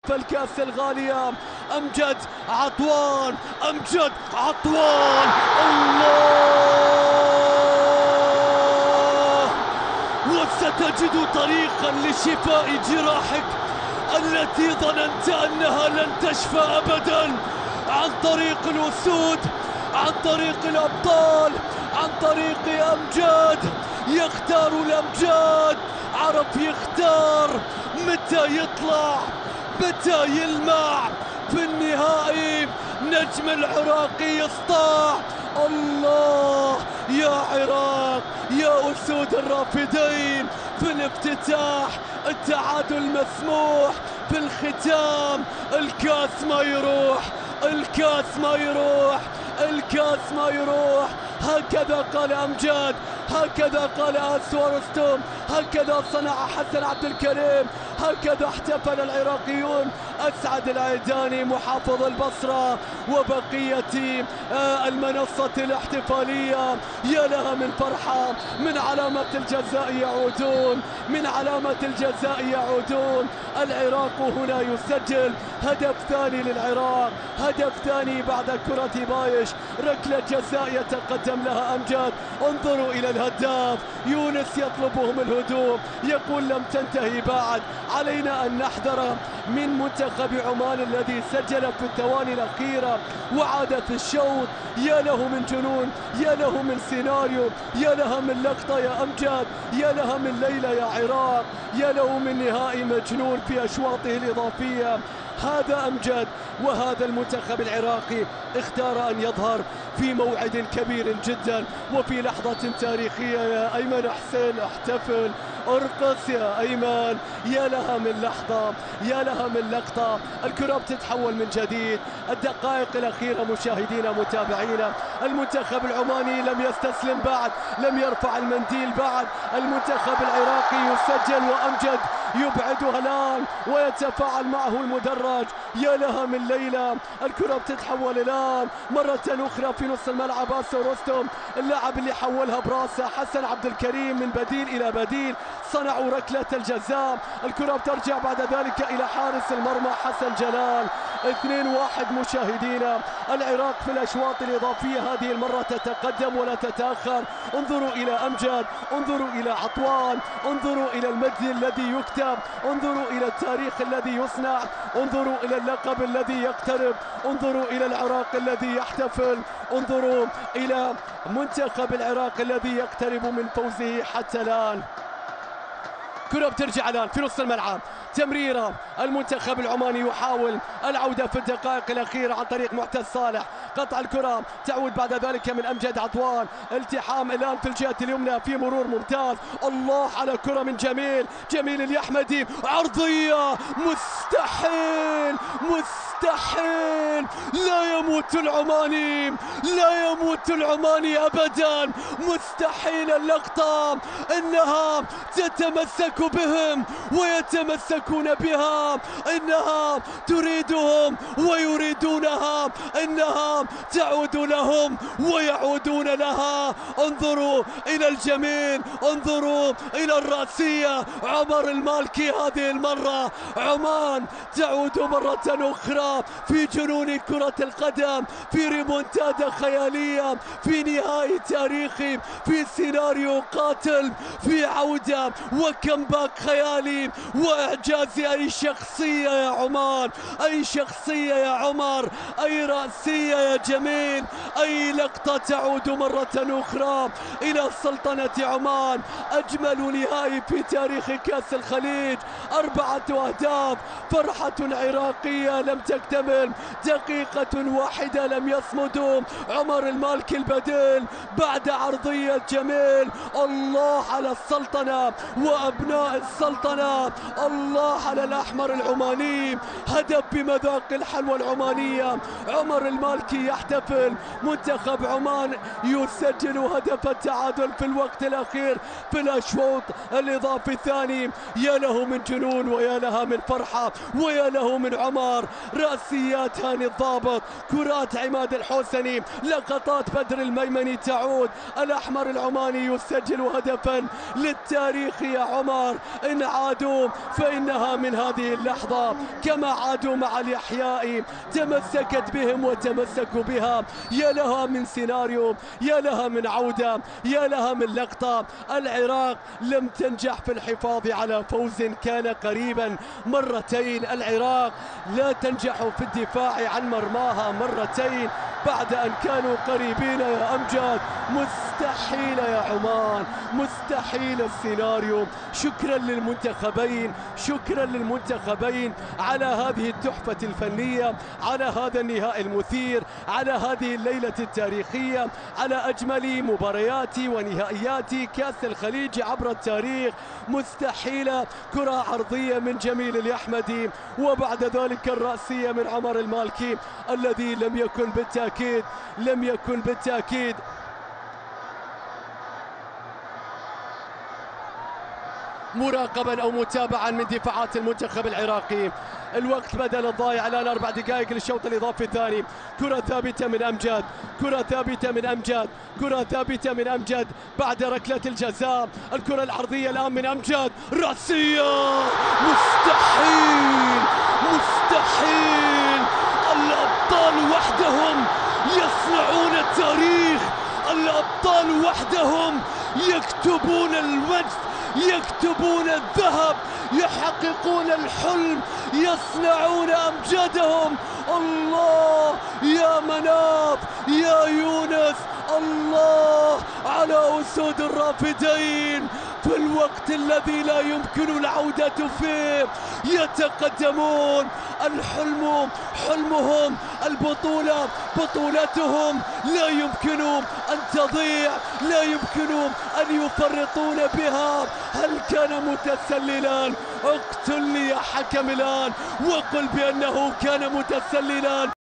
هدف الكأس الغالية. أمجد عطوان، أمجد عطوان، الله! وستجد طريقا لشفاء جراحك التي ظننت أنها لن تشفى أبدا، عن طريق الأسود، عن طريق الأبطال، عن طريق أمجد. يختار الأمجاد، عرف يختار متى يطلع، متى يلمع. في النهائي نجم العراقي يسطع. الله يا عراق، يا أسود الرافدين! في الافتتاح التعادل مسموح، في الختام الكاس ما يروح، الكاس ما يروح، الكاس ما يروح. هكذا قال أمجد، هكذا قال أسوار رستم، هكذا صنع حسن عبد الكريم، هكذا احتفل العراقيون. أسعد العيداني محافظ البصرة وبقية المنصة الاحتفالية، يا لها من فرحة. من علامة الجزاء يعودون، من علامة الجزاء يعودون. العراق هنا يسجل هدف ثاني للعراق، هدف ثاني بعد كرة بايش، ركلة جزاء يتقدم لها أمجد. انظروا إلى الهداف يونس يطلبهم الهدوء، يقول لم تنتهي بعد، علينا أن نحذر من منتخب عمان الذي سجل في الثواني الأخيرة وعاد في الشوط. يا له من جنون، يا له من سيناريو، يا لها من لقطة يا أمجد، يا لها من ليلة يا عراق، يا له من نهائي مجنون في أشواطه الإضافية. هذا أمجد، وهذا المنتخب العراقي اختار أن يظهر في موعد كبير جدا وفي لحظة تاريخية. يا أيمن حسين احتفل، ارقص يا أيمن. يا لها من لحظة، يا لها من لقطة. الكرة بتتحول من جديد. الدقائق الأخيرة مشاهدينا متابعينا، المنتخب العماني لم يستسلم بعد، لم يرفع المنديل بعد. المنتخب العراقي يسجل وأمجد يبعدها الآن ويتفاعل معه المدرج. يا لها من ليلة. الكرة بتتحول الآن مرة أخرى في نص الملعب. أسوار رستم اللاعب اللي حولها براسه حسن عبد الكريم من بديل إلى بديل، صنعوا ركلة الجزاء. الكرة بترجع بعد ذلك إلى حارس المرمى حسن جلال. 2-1 مشاهدينا. العراق في الأشواط الإضافية هذه المرة تتقدم ولا تتأخر. انظروا إلى أمجد، انظروا إلى عطوان، انظروا إلى المجد الذي يكتب، انظروا إلى التاريخ الذي يصنع، انظروا إلى اللقب الذي يقترب، انظروا إلى العراق الذي يحتفل، انظروا إلى منتخب العراق الذي يقترب من فوزه حتى الآن. كرة بترجع الآن في نص الملعب، تمريرة. المنتخب العماني يحاول العودة في الدقائق الأخيرة عن طريق معتز صالح. قطع الكرة تعود بعد ذلك من أمجد عطوان. التحام الآن في الجهة اليمنى في مرور ممتاز. الله على كرة من جميل، جميل اليحمدي، عرضية. مستحيل، مستحيل. لا يموت العماني، لا يموت العماني أبدا. مستحيل اللقطة، إنها تتمسك بهم ويتمسكون بها، إنها تريدهم ويريدونها، إنها تعود لهم ويعودون لها. انظروا إلى الجميل، انظروا إلى الرأسية. عمر المالكي هذه المرة عمان تعود مرة أخرى في جنون كرة القدم، في ريمونتادا خيالية، في نهائي تاريخي، في سيناريو قاتل، في عودة وكمباك خيالي وإعجاز أي شخصية يا عمان، أي شخصية يا عمر، أي رأسية يا جميل، أي لقطة تعود مرة أخرى إلى سلطنة عمان. أجمل نهائي في تاريخ كأس الخليج، 4 أهداف. فرحة عراقية لم تكتمل، دقيقة واحدة لم يصمدوا. عمر المالكي البديل بعد عرضية جميل. الله على السلطنة وأبناء السلطنة، الله على الأحمر العماني. هدف بمذاق الحلوى العمانية. عمر المالكي يحتفل، منتخب عمان يسجل هدف التعادل في الوقت الأخير في الأشواط الإضافي الثاني. يا له من جنون ويا لها من فرحة ويا له من عمر. رأسيات هاني الضابط، كرات عماد الحوسني، لقطات بدر الميمني تعود. الأحمر العماني يسجل هدفا للتاريخ يا عمر. إن عادوا فإنها من هذه اللحظة كما عادوا مع الإحياء، تمسكت بهم وتمسكوا بها. يا لها من سيناريو، يا لها من عودة، يا لها من لقطة. العراق لم تنجح في الحفاظ على فوز كان قريبا مرتين. العراق لا تنجح في الدفاع عن مرماها مرتين بعد أن كانوا قريبين يا أمجد. مستحيل يا عمان، مستحيل السيناريو. شكرا للمنتخبين، شكرا للمنتخبين على هذه التحفة الفنية، على هذا النهائي المثير، على هذه الليلة التاريخية، على أجمل مباريات ونهائيات كأس الخليج عبر التاريخ. مستحيلة، كرة عرضية من جميل الأحمدي، وبعد ذلك الرأسية من عمر المالكي الذي لم يكن بالتأكيد مراقبا او متابعا من دفاعات المنتخب العراقي. الوقت بدل الضايع الان 4 دقائق للشوط الاضافي الثاني. كرة ثابتة من امجد، كرة ثابتة من امجد، كرة ثابتة من امجد بعد ركلة الجزاء. الكرة العرضية الان من امجد، رأسية. مستحيل، مستحيل. الابطال وحدهم يصنعون التاريخ، الابطال وحدهم يكتبون المجد، يكتبون الذهب، يحققون الحلم، يصنعون أمجادهم. الله يا مناف يا يونس، الله على أسود الرافدين في الوقت الذي لا يمكن العودة فيه. يتقدمون، الحلم حلمهم، البطولة بطولتهم، لا يمكن أن تضيع، لا يمكن أن يفرطون بها. هل كان متسللا؟ اقتلني يا حكم الآن وقل بأنه كان متسللا.